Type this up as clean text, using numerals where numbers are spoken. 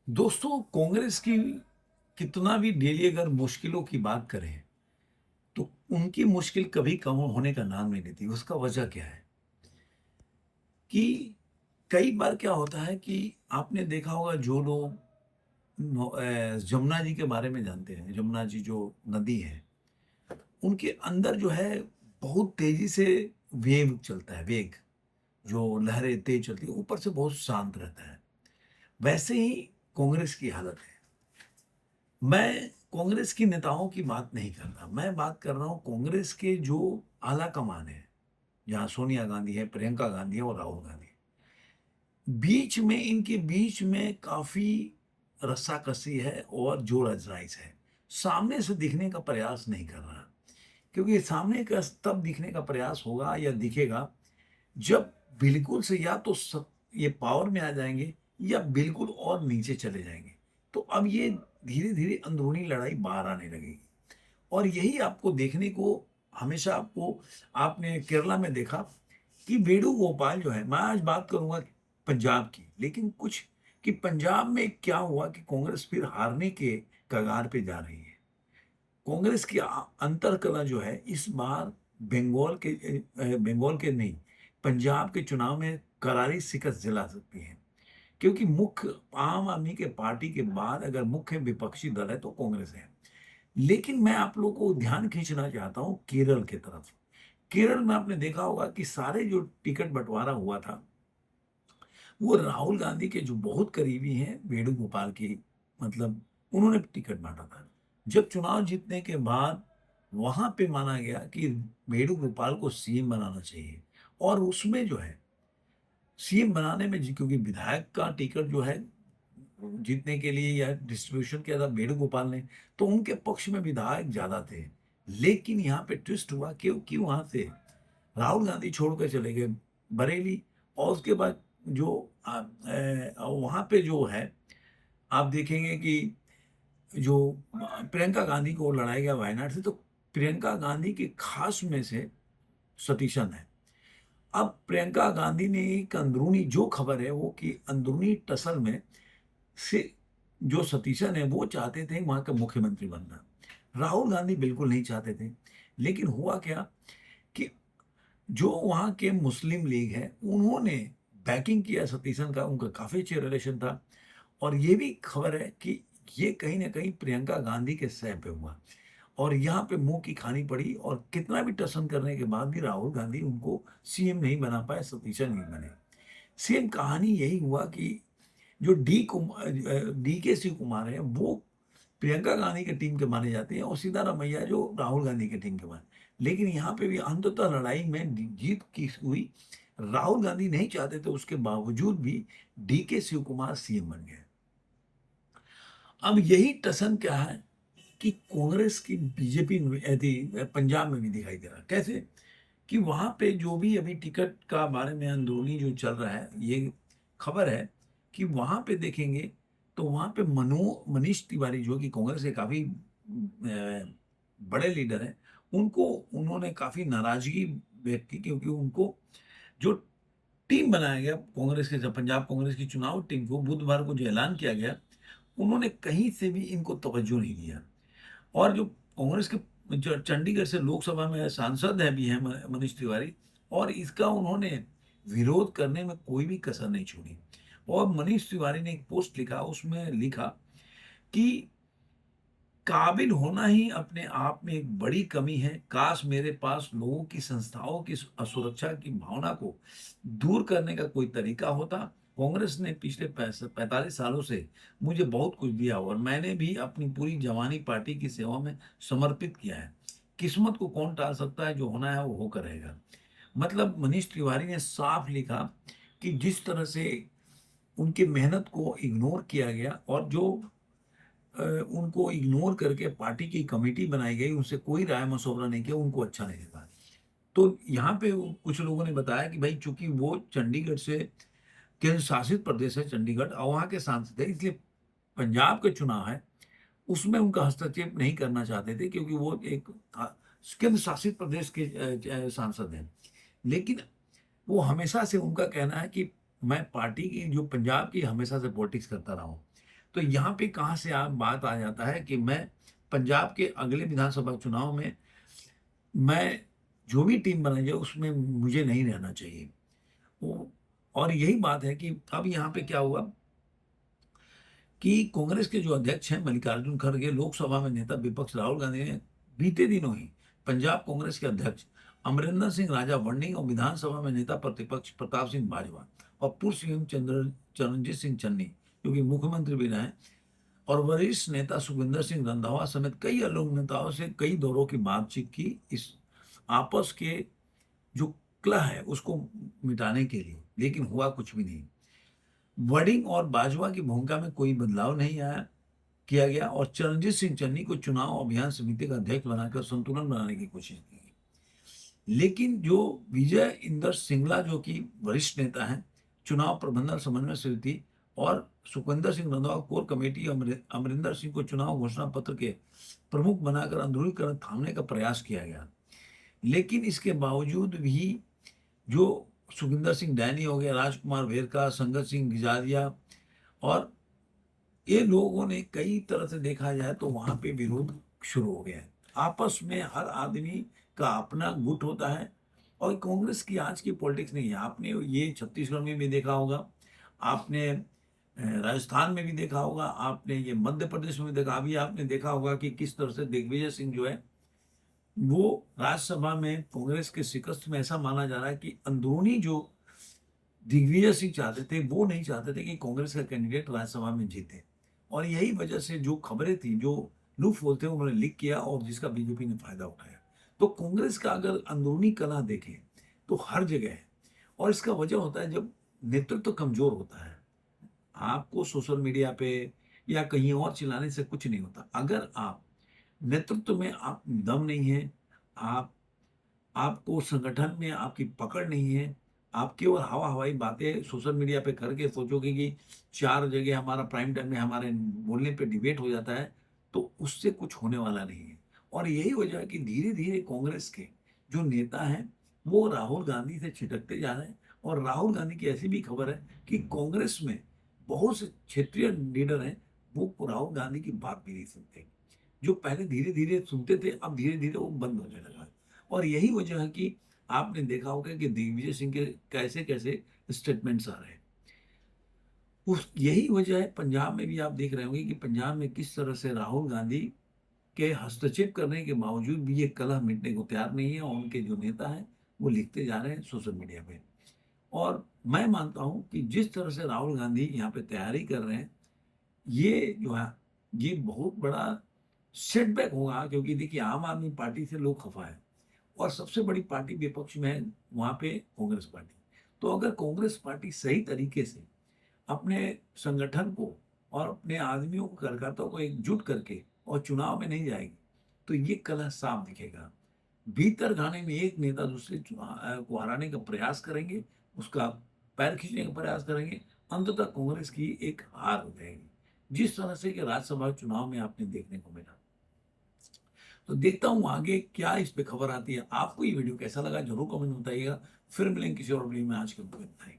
दोस्तों, कांग्रेस की कितना भी डेली अगर मुश्किलों की बात करें, तो उनकी मुश्किल कभी कम होने का नाम नहीं लेती। उसका वजह क्या है कि कई बार क्या होता है कि आपने देखा होगा जो लोग जमुना जी के बारे में जानते हैं, जमुना जी जो नदी है, उनके अंदर जो है बहुत तेज़ी से वेव चलता है, वेग, जो लहरें तेज़ चलती हैं, ऊपर से बहुत शांत रहता है। वैसे ही कांग्रेस की हालत है। मैं कांग्रेस के नेताओं की बात नहीं कर रहा, मैं बात कर रहा हूँ कांग्रेस के जो आला कमान है, जहाँ सोनिया गांधी है, प्रियंका गांधी है और राहुल गांधी। बीच में इनके बीच में काफ़ी रस्साकसी है और जोर अजराइश है। सामने से दिखने का प्रयास नहीं कर रहा, क्योंकि सामने का तब दिखने का प्रयास होगा या दिखेगा जब बिल्कुल से या तो ये पावर में आ जाएँगे या बिल्कुल और नीचे चले जाएँगे। तो अब ये धीरे-धीरे अंदरूनी लड़ाई बाहर आने लगेगी और यही आपको देखने को हमेशा आपको आपने केरला में देखा कि वेणुगोपाल जो है, मैं आज बात करूँगा पंजाब की, लेकिन कुछ कि पंजाब में क्या हुआ कि कांग्रेस फिर हारने के कगार पे जा रही है। कांग्रेस की अंतर्कलह जो है इस बार बंगाल के नहीं, पंजाब के चुनाव में करारी शिकस्त दिला सकती है। क्योंकि मुख्य आम आदमी के पार्टी के बाद अगर मुख्य विपक्षी दल है तो कांग्रेस है। लेकिन मैं आप लोगों को ध्यान खींचना चाहता हूँ केरल की तरफ। केरल में आपने देखा होगा कि सारे जो टिकट बँटवारा हुआ था, वो राहुल गांधी के जो बहुत करीबी हैं वेणुगोपाल की, मतलब उन्होंने टिकट बाँटा था। जब चुनाव जीतने के बाद वहाँ पे माना गया कि वेणुगोपाल को सीएम बनाना चाहिए और उसमें जो है सीएम बनाने में क्योंकि विधायक का टिकट जो है जीतने के लिए या डिस्ट्रीब्यूशन किया था वेणुगोपाल ने, तो उनके पक्ष में विधायक ज़्यादा थे। लेकिन यहाँ पे ट्विस्ट हुआ क्योंकि वहाँ से राहुल गांधी छोड़ के चले गए बरेली और उसके बाद जो वहाँ पे जो है आप देखेंगे कि जो प्रियंका गांधी को लड़ाया गया वायनाड से, तो प्रियंका गांधी के खास में से सतीशन है। अब प्रियंका गांधी ने एक अंदरूनी जो खबर है वो कि अंदरूनी टसल में से जो सतीशन है वो चाहते थे वहाँ का मुख्यमंत्री बनना। राहुल गांधी बिल्कुल नहीं चाहते थे। लेकिन हुआ क्या कि जो वहाँ के मुस्लिम लीग है, उन्होंने बैकिंग किया सतीशन का, उनका काफ़ी अच्छा रिलेशन था और ये भी खबर है कि ये कहीं न कहीं प्रियंका गांधी के सह पे हुआ और यहाँ पे मुँह की खानी पड़ी और कितना भी टसन करने के बाद भी राहुल गांधी उनको सीएम नहीं बना पाए, सतीशन नहीं बने। सेम कहानी यही हुआ कि जो डीके शिव कुमार हैं, वो प्रियंका गांधी के टीम के माने जाते हैं और सिद्धारमैया जो राहुल गांधी के टीम के माने। लेकिन यहाँ पे भी अंततः लड़ाई में जीत की हुई। राहुल गांधी नहीं चाहते थे, उसके बावजूद भी डीके शिव कुमार सीएम बन गए। अब यही टसन क्या है कि कांग्रेस की बीजेपी में पंजाब में भी दिखाई दे रहा है। कैसे? कि वहाँ पे जो भी अभी टिकट का बारे में अंदरूनी जो चल रहा है, ये खबर है कि वहाँ पे देखेंगे तो वहाँ पे मनीष तिवारी जो कि कांग्रेस के काफ़ी बड़े लीडर हैं, उनको उन्होंने काफ़ी नाराज़गी व्यक्त की क्योंकि उनको जो टीम बनाया गया कांग्रेस के, जब पंजाब कांग्रेस की चुनाव टीम को बुधवार को जो ऐलान किया गया, उन्होंने कहीं से भी इनको तवज्जो नहीं दिया। और जो कांग्रेस के जो चंडीगढ़ से लोकसभा में सांसद हैं भी हैं मनीष तिवारी, और इसका उन्होंने विरोध करने में कोई भी कसर नहीं छोड़ी। और मनीष तिवारी ने एक पोस्ट लिखा, उसमें लिखा कि काबिल होना ही अपने आप में एक बड़ी कमी है। काश मेरे पास लोगों की संस्थाओं की असुरक्षा की भावना को दूर करने का कोई तरीका होता। कांग्रेस ने पिछले 45 सालों से मुझे बहुत कुछ दिया और मैंने भी अपनी पूरी जवानी पार्टी की सेवा में समर्पित किया है। किस्मत को कौन टाल सकता है, जो होना है वो होकर रहेगा। मतलब मनीष तिवारी ने साफ लिखा कि जिस तरह से उनकी मेहनत को इग्नोर किया गया और जो उनको इग्नोर करके पार्टी की कमेटी बनाई गई, उनसे कोई राय मशवरा नहीं किया, उनको अच्छा नहीं लगा। तो यहाँ पे कुछ लोगों ने बताया कि भाई चूँकि वो चंडीगढ़ से, केंद्र शासित प्रदेश है चंडीगढ़ और वहाँ के सांसद हैं, इसलिए पंजाब के चुनाव है, उसमें उनका हस्तक्षेप नहीं करना चाहते थे क्योंकि वो एक केंद्र शासित प्रदेश के सांसद हैं। लेकिन वो हमेशा से उनका कहना है कि मैं पार्टी की जो पंजाब की हमेशा से पॉलिटिक्स करता रहा हूँ। तो यहाँ पे कहाँ से आप बात आ जाता है कि मैं पंजाब के अगले विधानसभा चुनाव में मैं जो भी टीम बनाई जाए उसमें मुझे नहीं रहना चाहिए। वो और यही बात है कि अब यहाँ पे क्या हुआ कि कांग्रेस के जो अध्यक्ष हैं मल्लिकार्जुन खड़गे, लोकसभा में नेता विपक्ष राहुल गांधी ने बीते दिनों ही पंजाब कांग्रेस के अध्यक्ष अमरिंदर सिंह राजा वड़िंग और विधानसभा में नेता प्रतिपक्ष प्रताप सिंह बाजवा और पूर्व सीएम चरणजीत सिंह चन्नी जो कि मुख्यमंत्री भी रहे और वरिष्ठ नेता सुखविंदर सिंह रंधावा समेत कई अलग नेताओं से कई दौरों की बातचीत की इस आपस के जो कलह है उसको मिटाने के लिए, लेकिन हुआ कुछ भी नहीं। वडिंग और बाजवा की भूमिका में कोई बदलाव नहीं आया किया गया और चरणजीत सिंह चन्नी को चुनाव अभियान समिति का अध्यक्ष बनाकर संतुलन बनाने की कोशिश की गई। लेकिन जो विजय इंदर सिंगला जो कि वरिष्ठ नेता हैं, चुनाव प्रबंधन समन्वय समिति और सुखविंदर सिंह रंधावा कोर कमेटी अमरिंदर सिंह को चुनाव घोषणा पत्र के प्रमुख बनाकर अंदरूनीकरण थामने का प्रयास किया गया। लेकिन इसके बावजूद भी जो सुखविंदर सिंह डैनी हो गया, राजकुमार वेरका, संगत सिंह गिजारिया और ये लोगों ने कई तरह से देखा जाए तो वहां पे विरोध शुरू हो गया है। आपस में हर आदमी का अपना गुट होता है और कांग्रेस की आज की पॉलिटिक्स नहीं है। आपने ये छत्तीसगढ़ में भी देखा होगा, आपने राजस्थान में भी देखा होगा, आपने ये मध्य प्रदेश में भी देखा, अभी आपने देखा होगा कि किस तरह से दिग्विजय सिंह जो है वो राज्यसभा में कांग्रेस के शिकस्त में ऐसा माना जा रहा है कि अंदरूनी जो दिग्विजय सिंह चाहते थे वो नहीं चाहते थे कि कांग्रेस का कैंडिडेट राज्यसभा में जीते और यही वजह से जो खबरें थी जो लूप होल थे उन्होंने लीक किया और जिसका बीजेपी ने फायदा उठाया। तो कांग्रेस का अगर अंदरूनी कलह देखें तो हर जगह है और इसका वजह होता है जब नेतृत्व कमजोर होता है। आपको सोशल मीडिया पे या कहीं और चिल्लाने से कुछ नहीं होता। अगर आप नेतृत्व में आप दम नहीं है, आप आपको संगठन में आपकी पकड़ नहीं है, आप केवल हवा हवाई बातें सोशल मीडिया पे करके सोचोगे कि चार जगह हमारा प्राइम टाइम में हमारे बोलने पे डिबेट हो जाता है, तो उससे कुछ होने वाला नहीं है। और यही वजह है कि धीरे धीरे कांग्रेस के जो नेता हैं वो राहुल गांधी से छिटकते जा रहे हैं और राहुल गांधी की ऐसी भी खबर है कि कांग्रेस में बहुत से क्षेत्रीय लीडर हैं वो राहुल गांधी की बात भी नहीं सुनते। जो पहले धीरे धीरे सुनते थे अब धीरे धीरे वो बंद होने लगा है। और यही वजह है कि आपने देखा होगा कि दिग्विजय सिंह के कैसे कैसे स्टेटमेंट्स आ रहे हैं। उस यही वजह है पंजाब में भी आप देख रहे होंगे कि पंजाब में किस तरह से राहुल गांधी के हस्तक्षेप करने के बावजूद भी ये कलह मिटने को तैयार नहीं है और उनके जो नेता हैं वो लिखते जा रहे हैं सोशल मीडिया पे। और मैं मानता हूं कि जिस तरह से राहुल गांधी यहाँ पे तैयारी कर रहे हैं ये जो है ये बहुत बड़ा सेटबैक होगा, क्योंकि देखिए आम आदमी पार्टी से लोग खफा है और सबसे बड़ी पार्टी विपक्ष में है वहां पे कांग्रेस पार्टी। तो अगर कांग्रेस पार्टी सही तरीके से अपने संगठन को और अपने आदमियों को कार्यकर्ताओं को एकजुट करके और चुनाव में नहीं जाएगी तो ये कलह साफ दिखेगा। भीतर खाने में एक नेता दूसरे को हराने का प्रयास करेंगे, उसका पैर खींचने का प्रयास करेंगे, अंततः कांग्रेस की एक हार हो जाएगी जिस तरह से कि राज्यसभा चुनाव में आपने देखने को मिला। तो देखता हूँ आगे क्या इस पे खबर आती है। आपको ये वीडियो कैसा लगा जरूर कमेंट में बताइएगा। फिर मिलेंगे किसी और वीडियो में। आज के लिए इतना ही।